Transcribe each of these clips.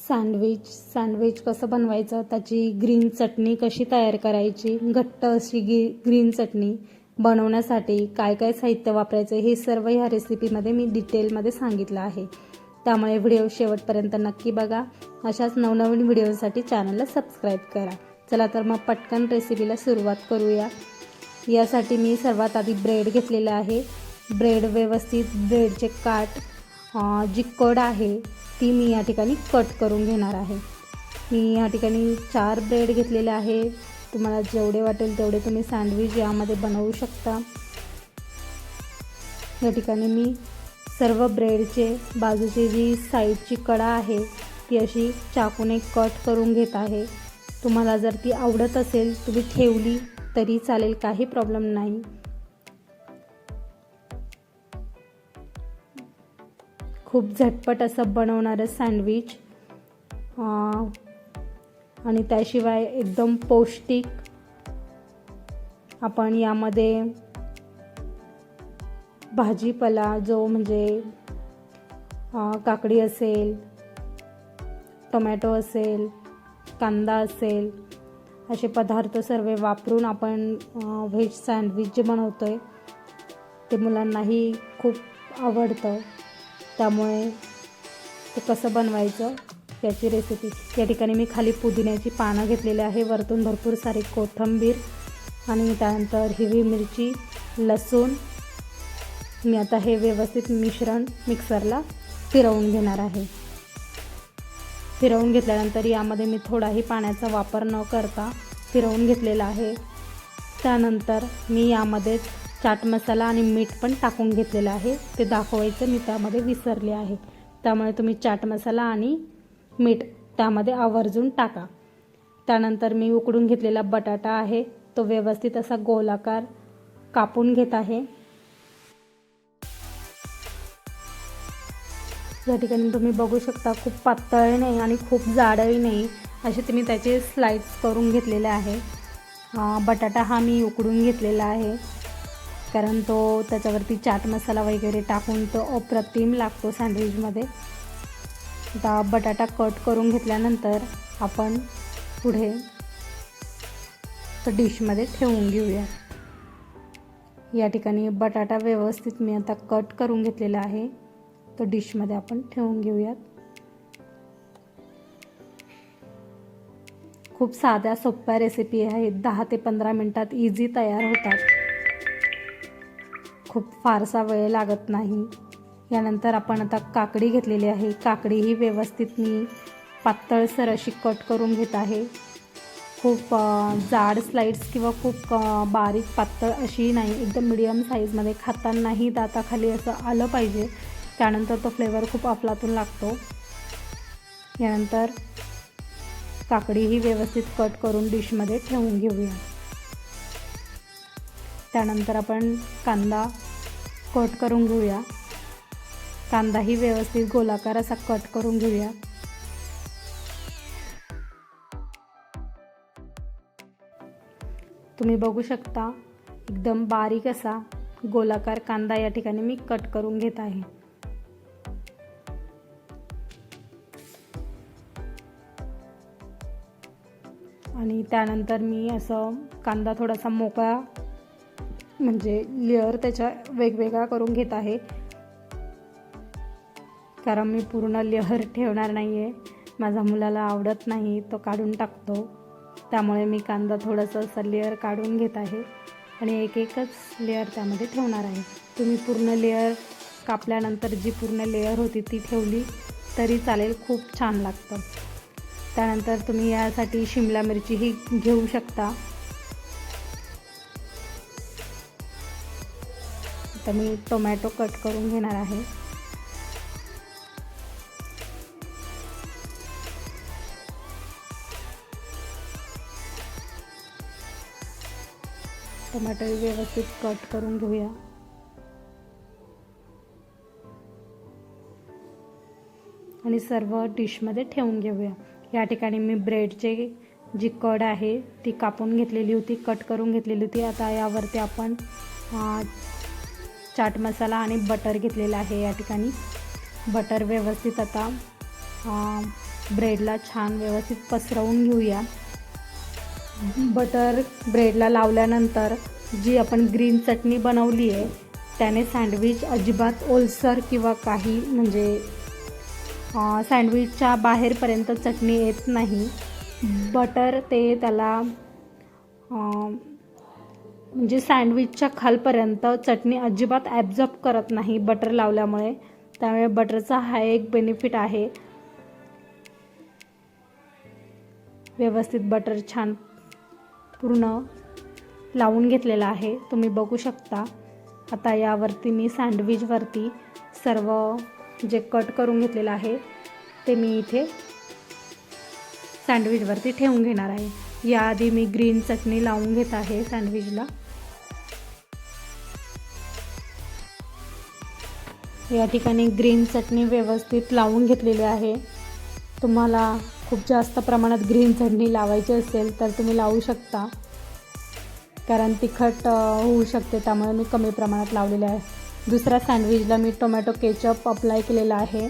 Sandwich कसं बनवायचं, त्याची ग्रीन चटणी कशी तयार करायची, घट्ट अशी ग्रीन चटणी बनवण्यासाठी काय काय साहित्य वापरायचं, हे सर्व ह्या रेसिपीमध्ये मी डिटेलमध्ये सांगितलं आहे. त्यामुळे व्हिडिओ शेवटपर्यंत नक्की बघा. अशाच नवनवीन व्हिडिओसाठी चॅनलला सबस्क्राईब करा. चला तर मग पटकन रेसिपीला सुरुवात करूया. यासाठी मी सर्वात आधी ब्रेड घेतलेला आहे. ब्रेडचे काठ जी कड आहे ती मी या ठिकाणी कट करून घेणार आहे. मी या ठिकाणी 4 ब्रेड घेतलेले आहे. तुम्हाला जेवढे वाटेल तेवढे तुम्ही सँडविच यामध्ये बनवू शकता. या ठिकाणी मी सर्व ब्रेडचे बाजूची जी साईडची कडा आहे ती अशी चाकूने कट करून घेत आहे. तुम्हाला जर ती आवडत असेल तुम्ही ठेवली तरी चालेल, काही प्रॉब्लेम नाही. खूप झटपट असं बनवणारं सँडविच आणि त्याशिवाय एकदम पौष्टिक. आपण यामध्ये भाजीपाला जो म्हणजे काकडी असेल, टोमॅटो असेल, कांदा असेल, असे पदार्थ सर्व वापरून आपण व्हेज सँडविच जे बनवतो आहे ते मुलांनाही खूप आवडतं. त्यामुळे ते कसं बनवायचं याची रेसिपी. या ठिकाणी मी खाली पुदिन्याची पानं घेतलेली आहे, वरतून भरपूर सारी कोथिंबीर आणि त्यानंतर हिरवी मिरची, लसूण. मी आता हे व्यवस्थित मिश्रण मिक्सरला फिरवून घेणार आहे. फिरवून घेतल्यानंतर यामध्ये मी थोडाही पाण्याचा वापर न करता फिरवून घेतलेला आहे. त्यानंतर मी यामध्ये चाट मसाला आणि मीठ पण टाकून घेतलेलं आहे. ते दाखवायचं मी त्यामध्ये विसरले आहे. त्यामुळे तुम्ही चाट मसाला आणि मीठ त्यामध्ये आवर्जून टाका. त्यानंतर मी उकडून घेतलेला बटाटा आहे तो व्यवस्थित असा गोलाकार कापून घेत आहे. या ठिकाणी तुम्ही बघू शकता खूप पातळ नाही आणि खूप जाडही नाही, असे तुम्ही त्याचे स्लाइड्स करून घेतलेले आहे. बटाटा हा मी उकडून घेतलेला आहे कारण तो त्याच्यावरती चाट मसाला वगैरे टाकून तो अप्रतिम लागतो सँडविचमध्ये. आता बटाटा कट करून घेतल्यानंतर आपण पुढे तो डिशमध्ये ठेवून घेऊया. या ठिकाणी बटाटा व्यवस्थित मी आता कट करून घेतलेला आहे, तो डिशमध्ये आपण ठेवून घेऊयात. खूप साध्या सोप्या रेसिपी आहेत, 10 ते 15 मिनिटात इझी तयार होतात. खूप फारसा वेळ लागत नाही. यानंतर आपण आता काकडी घेतलेली आहे. काकडी ही व्यवस्थित मी पातळसर अशी कट करून घेत आहे. खूप जाड स्लाइड्स किंवा खूप बारीक पातळ अशी नाही, एकदम मीडियम साईजमध्ये. खातानाही दाताखाली असं आलं पाहिजे, त्यानंतर तो फ्लेवर खूप अफलातून लागतो. यानंतर काकडी ही व्यवस्थित कट करून डिशमध्ये ठेवून घेऊया. त्यानंतर आपण कांदा कट करून घेऊया. कांदाही व्यवस्थित गोलाकार असा कट करून घेऊया. तुम्ही बघू शकता एकदम बारीक असा गोलाकार कांदा या ठिकाणी मी कट करून घेत आहे. आणि त्यानंतर मी असं कांदा थोडासा मोकळा म्हणजे लेअर त्याच्या वेगवेगळा करून घेत आहे, कारण मी पूर्ण लेअर ठेवणार नाही आहे. माझ्या मुलाला आवडत नाही, तो काढून टाकतो. त्यामुळे मी कांदा थोडंसं असं लेअर काढून घेत आहे आणि एकच लेअर त्यामध्ये ठेवणार आहे. तुम्ही पूर्ण लेअर कापल्यानंतर जी पूर्ण लेअर होती ती ठेवली तरी चालेल, खूप छान लागतं. त्यानंतर तुम्ही यासाठी शिमला मिरचीही घेऊ शकता. आता मी टोमॅटो कट करून घेणार आहे. टोमॅटो व्यवस्थित कट करून घेऊया. आणि सर्व डिशमध्ये ठेवून घेऊया. या ठिकाणी मी ब्रेडचे जी कड आहे ती कापून घेतलेली होती, कट करून घेतलेली होती. आता यावरती आपण चाट मसाला आणि बटर घेतलेला आहे. या ठिकाणी बटर व्यवस्थित आता ब्रेडला छान व्यवस्थित पसरवून घेऊया. बटर ब्रेडला लावल्यानंतर जी आपण ग्रीन चटणी बनवली आहे त्याने सँडविच अजिबात ओलसर किंवा काही म्हणजे सँडविचच्या बाहेरपर्यंत चटणी येत नाही. बटर ते त्याला म्हणजे सँडविचच्या खालपर्यंत चटणी अजिबात ॲब्झॉर्ब करत नाही बटर लावल्यामुळे. त्यामुळे बटरचा हा एक बेनिफिट आहे. व्यवस्थित बटर छान पूर्ण लावून घेतलेला आहे, तुम्ही बघू शकता. आता यावरती मी सँडविचवरती सर्व जे कट करून घेतलेलं आहे ते मी इथे सँडविचवरती ठेवून घेणार आहे. याआधी मी ग्रीन चटणी लावून घेत आहे सँडविचला. या ठिकाणी ग्रीन चटणी व्यवस्थित लावून घेतलेली आहे. तुम्हाला खूप जास्त प्रमाणात ग्रीन चटणी लावायची असेल तर तुम्ही लावू शकता, कारण तिखट होऊ शकते, त्यामुळे मी कमी प्रमाणात लावलेले आहे. दुसऱ्या सँडविचला मी टोमॅटो केचप अप्लाय केलेला आहे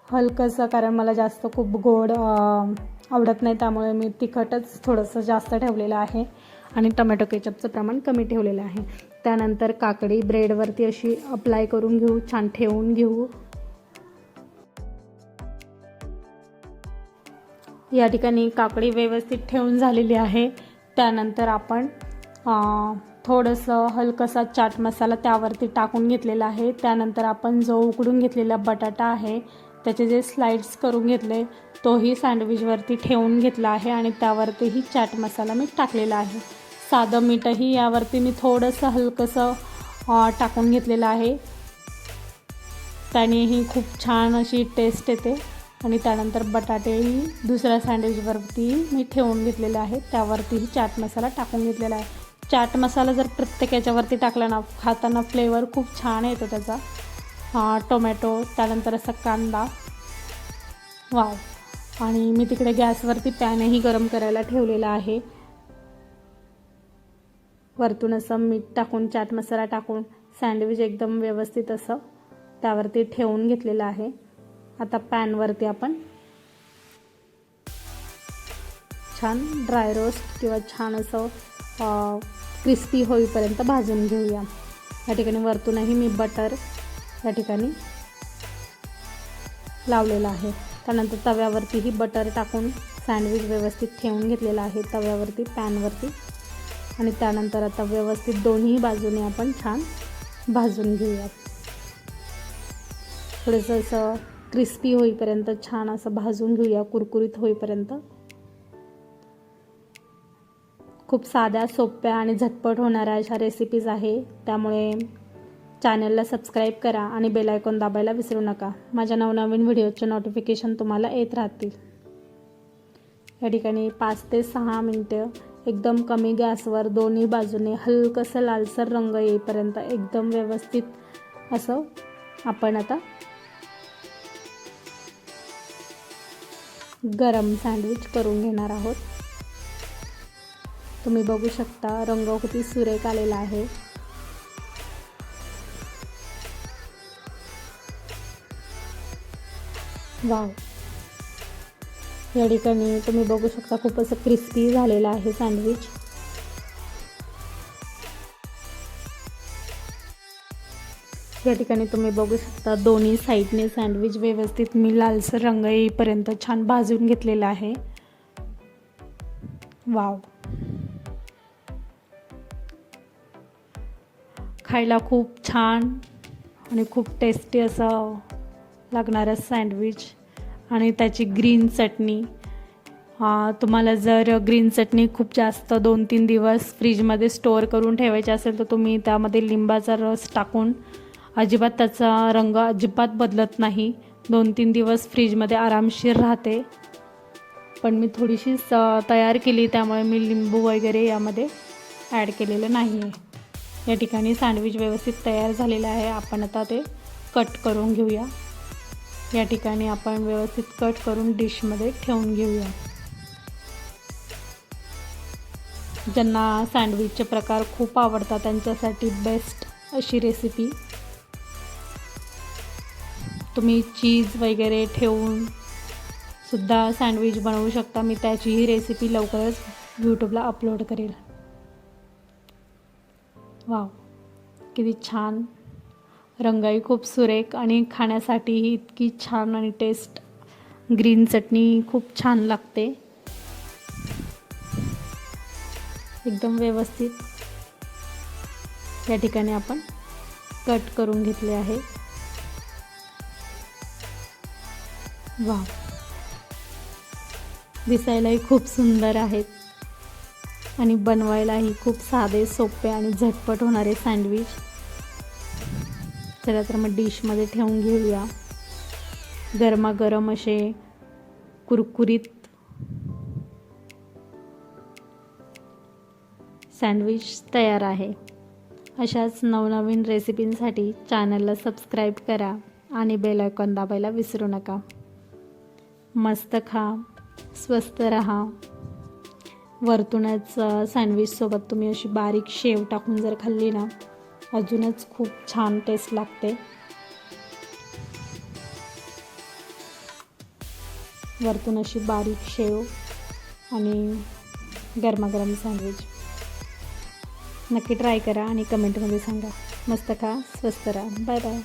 हलकंसं, कारण मला जास्त खूप गोड आवडत नाही, त्यामुळे मी तिखटच थोडंसं जास्त ठेवलेलं आहे आणि टोमॅटो केचपचं प्रमाण कमी ठेवलेलं आहे. त्यानंतर काकडी ब्रेडवरती अशी अप्लाय करून घेऊ, छान ठेवून घेऊ. या ठिकाणी काकडी व्यवस्थित ठेवून झालेली आहे. त्यानंतर आपण थोडंसं हलकसा चाट मसाला त्यावरती टाकून घेतलेला आहे. त्यानंतर आपण जो उकडून घेतलेला बटाटा आहे त्याचे जे स्लाइड्स करून घेतले तोही सँडविचवरती ठेवून घेतला आहे आणि त्यावरतीही चाट मसाला मी टाकलेला आहे. साधं मीठही यावरती मी थोडंसं हलकंसं टाकून घेतलेलं आहे. त्यानेही खूप छान अशी टेस्ट येते. आणि त्यानंतर बटाटेही दुसऱ्या सँडविचवरती मी ठेवून घेतलेले आहे, त्यावरतीही चाट मसाला टाकून घेतलेला आहे. चाट मसाला जर प्रत्येक याच्यावरती टाकला ना, खाताना फ्लेवर खूप छान येतो त्याचा. टोमॅटो, त्यानंतर असा कांदा, वाव. आणि मी तिकडे गॅसवरती पॅनही गरम करायला ठेवलेला आहे. वरतून असं मीठ टाकून चाट मसाला टाकून सँडविच एकदम व्यवस्थित असं त्यावरती ठेवून घेतलेलं आहे. आता पॅनवरती आपण छान ड्राय रोस्ट किंवा छान असं क्रिस्पी होईपर्यंत भाजून घेऊया. या ठिकाणी वरतूनही मी बटर या ठिकाणी लावलेलं आहे. त्यानंतर तव्यावरतीही बटर टाकून सँडविच व्यवस्थित ठेवून घेतलेलं आहे तव्यावरती, पॅनवरती. आणि त्यानंतर आता व्यवस्थित दोन्ही बाजूने आपण छान भाजून घेऊया. थोडंसं असं क्रिस्पी होईपर्यंत छान असं भाजून घेऊया, कुरकुरीत होईपर्यंत. खूप साध्या, सोप्या आणि झटपट होणाऱ्या अशा रेसिपीज आहे, त्यामुळे चॅनलला सबस्क्राईब करा आणि बेल आयकॉन दाबायला विसरू नका. माझ्या नवनवीन व्हिडिओचे नोटिफिकेशन तुम्हाला येत राहतील. या ठिकाणी 5 ते 6 मिनटं एकदम कमी गॅसवर दोन्ही बाजूने हलकंसं लालसर रंग येईपर्यंत एकदम व्यवस्थित असं आपण आता गरम सँडविच करून घेणार आहोत. तुम्ही बघू शकता रंग किती सुरेख आलेला आहे. वाव. या ठिकाणी तुम्ही बघू शकता खूप असं क्रिस्पी झालेलं आहे सँडविच. या ठिकाणी तुम्ही बघू शकता दोन्ही साईडने सँडविच व्यवस्थित मी लालसर रंग येईपर्यंत छान भाजून घेतलेला आहे. वाव. खायला खूप छान आणि खूप टेस्टी असं लागणारं सँडविच आणि त्याची ग्रीन चटणी. तुम्हाला जर ग्रीन चटणी खूप जास्त 2-3 दिवस फ्रीजमध्ये स्टोअर करून ठेवायची असेल तर तुम्ही त्यामध्ये लिंबाचा रस टाकून अजिबात त्याचा रंग अजिबात बदलत नाही, 2-3 दिवस फ्रीजमध्ये आरामशीर राहते. पण मी थोडीशीच तयार केली, त्यामुळे मी लिंबू वगैरे यामध्ये ॲड केलेलं नाही आहे. या ठिकाणी सँडविच व्यवस्थित तयार झालेलं आहे. आपण आता ते कट करून घेऊया. या ठिकाणी आपण व्यवस्थित कट करून डिशमध्ये ठेवून घेऊया. ज्यांना सँडविचचे प्रकार खूप आवडतात त्यांच्यासाठी बेस्ट अशी रेसिपी. तुम्ही चीज वगैरे ठेवून सुद्धा सँडविच बनवू शकता. मी त्याचीही रेसिपी लवकरच यूट्यूबला अपलोड करेल. वाव, किती छान, रंगही खूप सुरेख आणि खाण्यासाठीही इतकी छान आणि टेस्ट. ग्रीन चटणी खूप छान लागते, एकदम व्यवस्थित. या ठिकाणी आपण कट करून घेतले आहे. वाव, दिसायलाही खूप सुंदर आहेत आणि बनवायलाही खूप साधे, सोपे आणि झटपट होणारे सँडविच. चला तर मग डिशमध्ये ठेवून घेऊया. गरमागरम असे कुरकुरीत सँडविच तयार आहे. अशाच नवनवीन रेसिपींसाठी चॅनलला सबस्क्राईब करा आणि बेल आयकॉन दाबायला विसरू नका. मस्त खा, स्वस्त रहा. वरतूनच सँडविचसोबत तुम्ही अशी बारीक शेव टाकून जर खाल्ली ना, अजूनच खूप छान टेस्ट लागते. वरतून अशी बारीक शेव आणि गरमागरम सँडविच. नक्की ट्राय करा आणि कमेंटमध्ये सांगा. मस्त खा, स्वस्त राहा. Bye bye.